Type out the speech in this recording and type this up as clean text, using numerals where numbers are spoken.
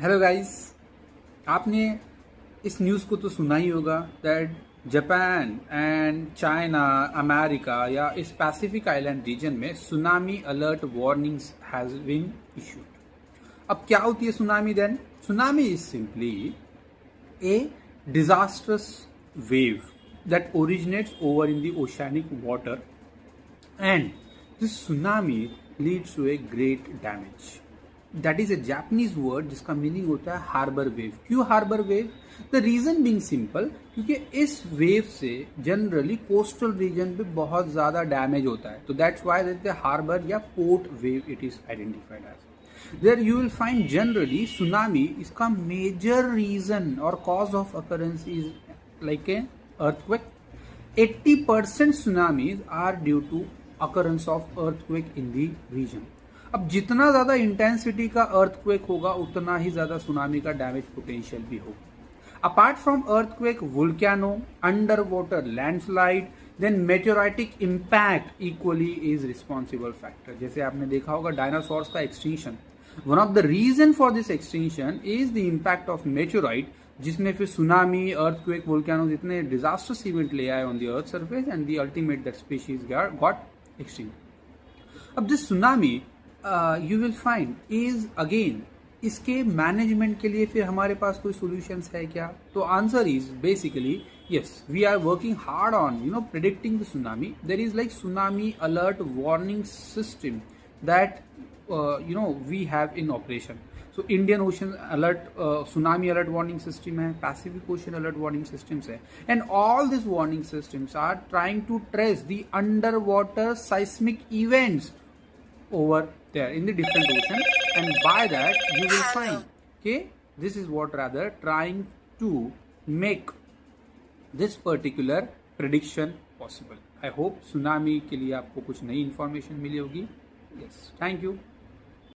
Hello guys, आपने इस news को तो सुना ही होगा that Japan and China, America या इस पैसिफिक आइलैंड रीजन में tsunami alert warnings has been issued. अब क्या होती है tsunami then? Tsunami is simply a disastrous wave that originates over in the oceanic water, and this tsunami leads to a great damage. That is a Japanese word जिसका meaning होता है harbour wave. क्यों harbour wave? The reason being simple, क्योंकि इस wave से generally coastal region पे बहुत ज़्यादा डैमेज होता है, तो that's why that the harbour या port wave it is identified as. There you will find generally tsunami इसका major reason or cause of occurrence is like a earthquake. 80% tsunamis are due to occurrence of earthquake in the region. अब जितना ज़्यादा intensity का earthquake होगा उतना ही ज़्यादा tsunami का damage potential भी होगा। Apart from earthquake, volcano, underwater landslide, then meteoritic impact equally is responsible factor. जैसे आपने देखा होगा डायनासोर्स का extinction, one of the reason for this extinction is the impact of meteorite, जिसने फिर सुनामी, अर्थक्वेक, वोल्केनो जितने डिजास्टर्स इवेंट ले आए on the earth surface and the ultimate that species got extinct. अब this tsunami you will find is again, इसके management के लिए फिर हमारे पास कोई सॉल्यूशंस है क्या? तो answer is basically yes, we are working hard on predicting the tsunami. There is like tsunami alert warning system that we have in operation. So Indian Ocean alert tsunami alert warning system hai, Pacific Ocean alert warning systems hai, and all these warning systems are trying to trace the underwater seismic events over there in the different ocean, and by that you will find okay, this is what rather trying to make this particular prediction possible. I hope tsunami के लिए आपको कुछ नई information मिली होगी। Yes, thank you.